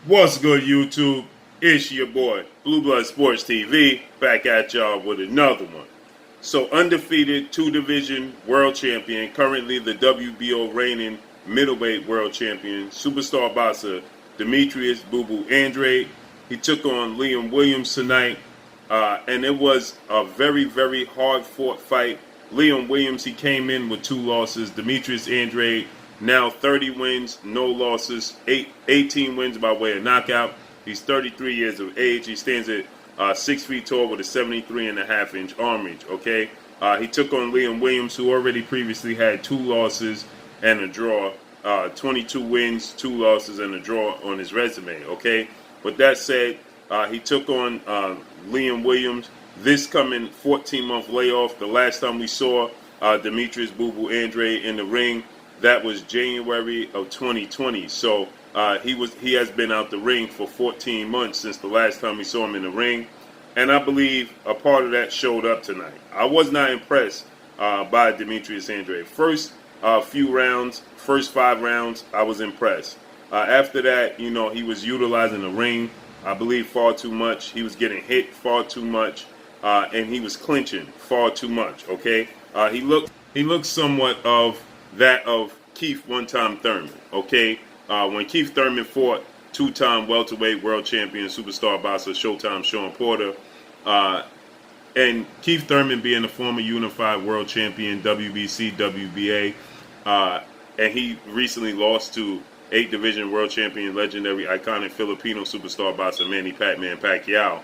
What's good, YouTube? It's your boy, Blue Blood Sports TV, back at y'all with another one. So, undefeated two-division world champion, currently the WBO reigning middleweight world champion, superstar boxer Demetrius "Boo Boo" Andrade. He took on Liam Williams tonight, and it was a very, very hard-fought fight. Liam Williams, he came in with 2 losses. Demetrius Andrade, now 30 wins, no losses, 18 wins by way of knockout. He's 33 years of age. He stands at 6 feet tall with a 73.5-inch arm reach, okay? He took on Liam Williams, who already previously had 2 losses and a draw, 22 wins, 2 losses, and a draw on his resume, okay? With that said, he took on Liam Williams. This coming 14-month layoff, the last time we saw Demetrius "Boo Boo" Andrade in the ring, that was January of 2020. So he has been out the ring for 14 months since the last time we saw him in the ring. And I believe a part of that showed up tonight. I was not impressed by Demetrius Andrade. First few rounds, first 5 rounds, I was impressed. After that, you know, he was utilizing the ring, I believe, far too much. He was getting hit far too much. And he was clinching far too much, okay? He looked somewhat of that of Keith one-time Thurman, okay? When Keith Thurman fought 2-time welterweight world champion, superstar boxer, Showtime Shawn Porter, and Keith Thurman being a former unified world champion, WBC, WBA, and he recently lost to 8-division world champion, legendary, iconic Filipino superstar boxer Manny "Pac-Man" Pacquiao.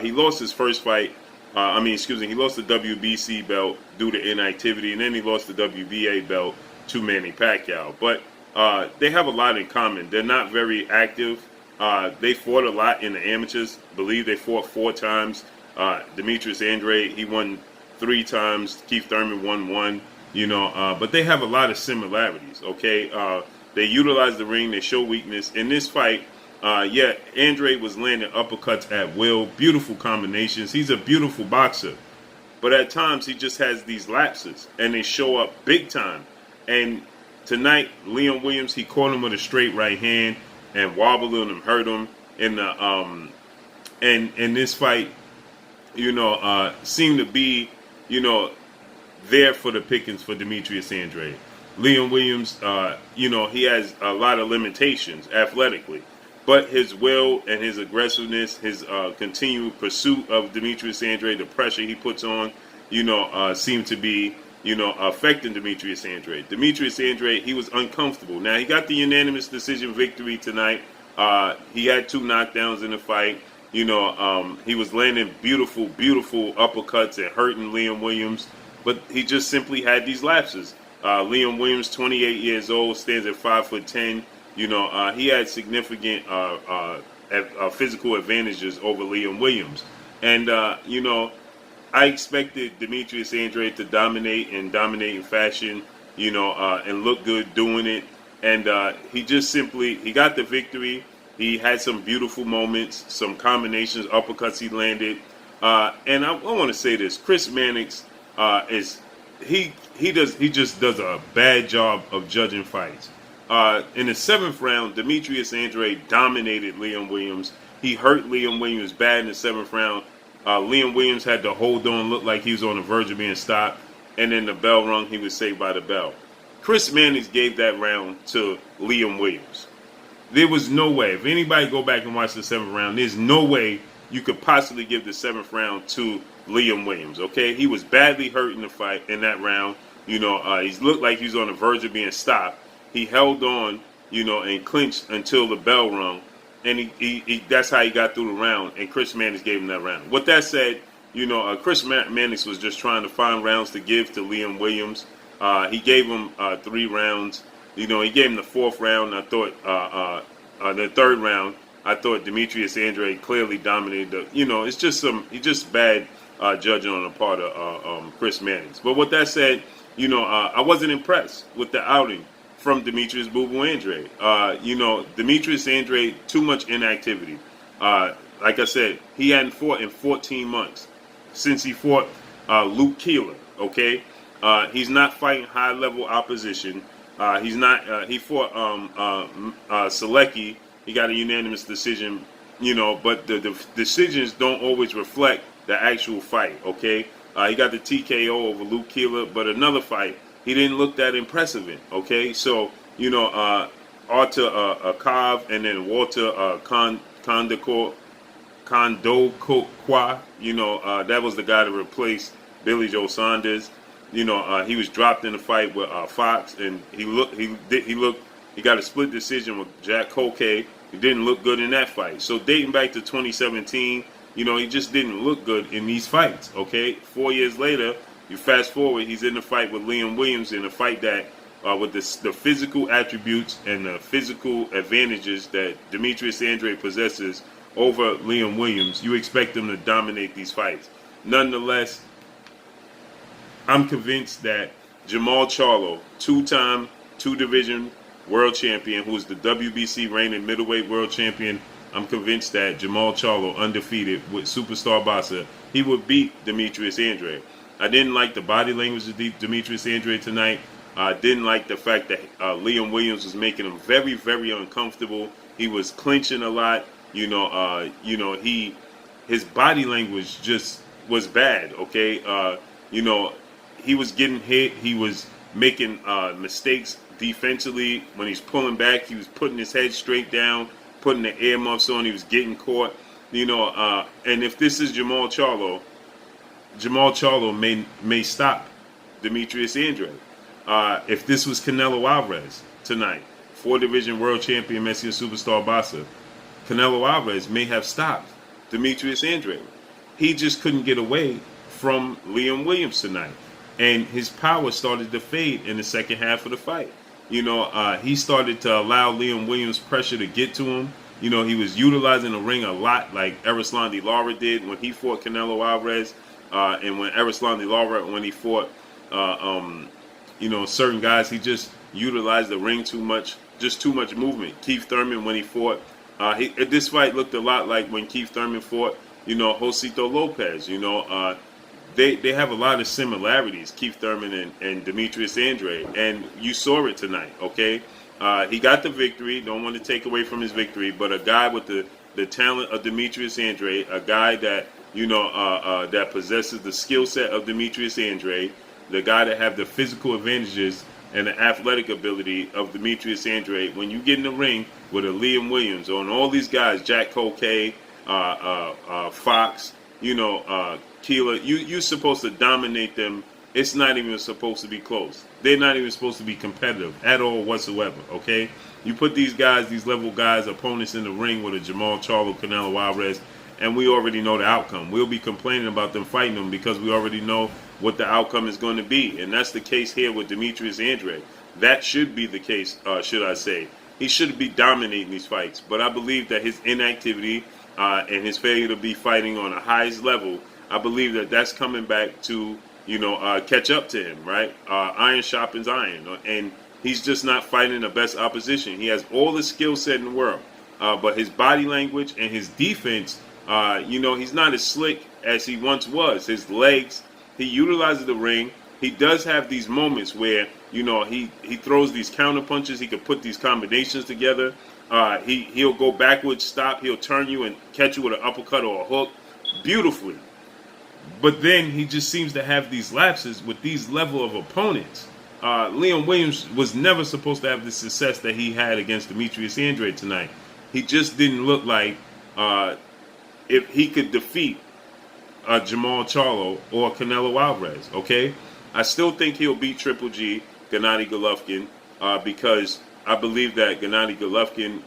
He lost his first fight. He lost the WBC belt due to inactivity, and then he lost the WBA belt to Manny Pacquiao. But they have a lot in common. They're not very active. They fought a lot in the amateurs. I believe they fought 4 times. Demetrius Andrade, he won 3 times. Keith Thurman won 1. You know, but they have a lot of similarities. Okay, they utilize the ring. They show weakness in this fight. Andrade was landing uppercuts at will, beautiful combinations. He's a beautiful boxer, but at times he just has these lapses, and they show up big time. And tonight, Liam Williams, he caught him with a straight right hand and wobbled him, hurt him in the and this fight, you know, seemed to be, you know, there for the pickings for Demetrius Andrade. Liam Williams, you know, he has a lot of limitations athletically. But his will and his aggressiveness, his continued pursuit of Demetrius Andrade, the pressure he puts on, you know, seem to be, you know, affecting Demetrius Andrade. Demetrius Andrade, he was uncomfortable. Now, he got the unanimous decision victory tonight. He had 2 knockdowns in the fight. You know, he was landing beautiful, beautiful uppercuts and hurting Liam Williams. But he just simply had these lapses. Liam Williams, 28 years old, stands at 5'10". You know, he had significant physical advantages over Liam Williams. And, you know, I expected Demetrius Andrade to dominate in fashion, you know, and look good doing it. And he just simply, he got the victory. He had some beautiful moments, some combinations, uppercuts he landed. And I want to say this, Chris Mannix he just does a bad job of judging fights. In the 7th round, Demetrius Andrade dominated Liam Williams. He hurt Liam Williams bad in the 7th round. Liam Williams had to hold on, looked like he was on the verge of being stopped. And then the bell rung, he was saved by the bell. Chris Mannix gave that round to Liam Williams. There was no way. If anybody go back and watch the 7th round, there's no way you could possibly give the 7th round to Liam Williams, okay? He was badly hurt in the fight, in that round. You know, he looked like he was on the verge of being stopped. He held on, you know, and clinched until the bell rung, and he that's how he got through the round, and Chris Mannix gave him that round. With that said, you know, Chris Mannix was just trying to find rounds to give to Liam Williams. He gave him 3 rounds. You know, he gave him the 4th round. I thought the 3rd round, I thought Demetrius Andrade clearly dominated. You know, it's just bad judging on the part of Chris Mannix. But with that said, you know, I wasn't impressed with the outing from Demetrius "Boo Boo" Andrade. You know, Demetrius Andrade, too much inactivity. Like I said, he hadn't fought in 14 months since he fought Luke Keeler, okay? He's not fighting high-level opposition. He fought Selecki, He got a unanimous decision, but the decisions don't always reflect the actual fight, okay? He got the TKO over Luke Keeler, but another fight, he didn't look that impressive in, okay? So, Artur Akav and then Walter Kondokwa, that was the guy to replace Billy Joe Saunders. He was dropped in a fight with Fox, and he got a split decision with Jack Colkay. He didn't look good in that fight. So dating back to 2017, he just didn't look good in these fights, okay? 4 years later, you fast forward, he's in the fight with Liam Williams in a fight that, with the physical attributes and the physical advantages that Demetrius Andrade possesses over Liam Williams, you expect him to dominate these fights. Nonetheless, I'm convinced that Jamal Charlo, two-time, two-division world champion, who is the WBC reigning middleweight world champion, I'm convinced that Jamal Charlo, undefeated with superstar boxer, he would beat Demetrius Andrade. I didn't like the body language of Demetrius Andrade tonight. I didn't like the fact that Liam Williams was making him very, very uncomfortable. He was clinching a lot. His body language just was bad. Okay, he was getting hit. He was making mistakes defensively. When he's pulling back, he was putting his head straight down, putting the earmuffs on. He was getting caught. And if this is Jamal Charlo may stop Demetrius Andrade. If this was Canelo Alvarez tonight, 4-division world champion, Mexican superstar boxer, Canelo Alvarez may have stopped Demetrius Andrade. He just couldn't get away from Liam Williams tonight. And his power started to fade in the second half of the fight. He started to allow Liam Williams pressure to get to him. He was utilizing the ring a lot like Erislandy Lara did when he fought Canelo Alvarez. And when Erislandy Lara, when he fought, certain guys, he just utilized the ring too much, just too much movement. Keith Thurman, when he fought, this fight looked a lot like when Keith Thurman fought, Josito Lopez. They have a lot of similarities, Keith Thurman and Demetrius Andrade, and you saw it tonight, okay? He got the victory, don't want to take away from his victory, but a guy with the talent of Demetrius Andrade, a guy that, that possesses the skill set of Demetrius Andrade, the guy that have the physical advantages and the athletic ability of Demetrius Andrade. When you get in the ring with a Liam Williams or all these guys, Jack Colkay, Fox, Keeler, you're supposed to dominate them. It's not even supposed to be close. They're not even supposed to be competitive at all whatsoever, okay? You put these guys, these level guys, opponents in the ring with a Jamal Charlo, Canelo Alvarez, and we already know the outcome. We'll be complaining about them fighting them because we already know what the outcome is going to be. And that's the case here with Demetrius Andrade. That should be the case, should I say. He should be dominating these fights. But I believe that his inactivity and his failure to be fighting on the highest level, I believe that that's coming back to, catch up to him, right? Iron sharpens iron. And he's just not fighting the best opposition. He has all the skill set in the world. But his body language and his defense, he's not as slick as he once was. His legs, he utilizes the ring. He does have these moments where, he throws these counter punches. He could put these combinations together. He'll go backwards, stop. He'll turn you and catch you with an uppercut or a hook beautifully. But then he just seems to have these lapses with these level of opponents. Liam Williams was never supposed to have the success that he had against Demetrius Andrade tonight. He just didn't look like if he could defeat Jamal Charlo or Canelo Alvarez, okay? I still think he'll beat Triple G, Gennady Golovkin, because I believe that Gennady Golovkin,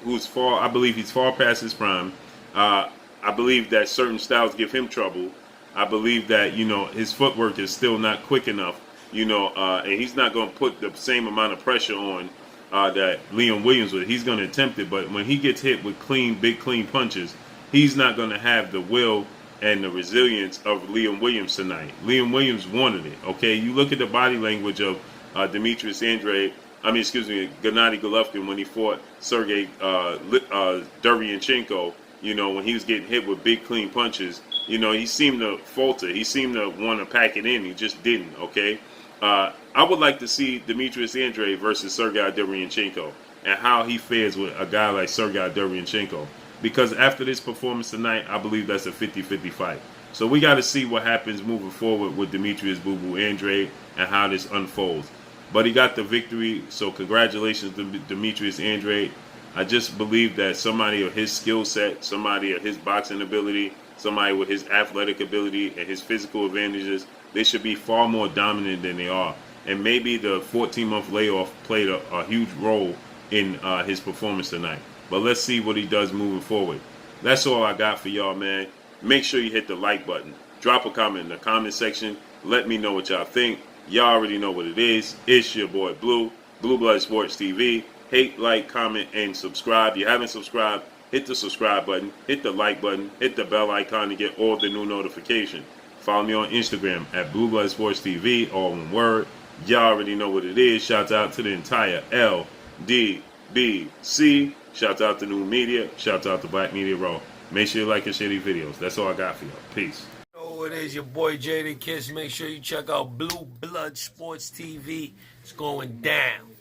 I believe he's far past his prime. I believe that certain styles give him trouble. I believe that, his footwork is still not quick enough, and he's not going to put the same amount of pressure on that Liam Williams would. He's going to attempt it, but when he gets hit with big clean punches, he's not going to have the will and the resilience of Liam Williams tonight. Liam Williams wanted it, okay? You look at the body language of Gennady Golovkin when he fought Sergey Derevyanchenko, when he was getting hit with big clean punches, he seemed to falter. He seemed to want to pack it in. He just didn't, okay? I would like to see Demetrius Andrade versus Sergey Derevyanchenko. and how he fares with a guy like Sergey Derevyanchenko. Because after this performance tonight, I believe that's a 50-50 fight. So we got to see what happens moving forward with Demetrius Boo Boo Andrade and how this unfolds. But he got the victory, so congratulations to Demetrius Andrade. I just believe that somebody of his skill set, somebody of his boxing ability, somebody with his athletic ability and his physical advantages, they should be far more dominant than they are. And maybe the 14-month layoff played a huge role in his performance tonight. But let's see what he does moving forward. That's all I got for y'all, man. Make sure you hit the like button. Drop a comment in the comment section. Let me know what y'all think. Y'all already know what it is. It's your boy Blue, Blue Blood Sports TV. Hate, like, comment, and subscribe. If you haven't subscribed, hit the subscribe button, hit the like button, hit the bell icon to get all the new notifications. Follow me on Instagram at Blue Blood Sports TV, all one word. Y'all already know what it is. Shout out to the entire LDBC. Shout out to New Media. Shout out to Black Media Raw. Make sure you like and share these videos. That's all I got for y'all. Peace. Oh, it is your boy Jaden Kiss. Make sure you check out Blue Blood Sports TV. It's going down.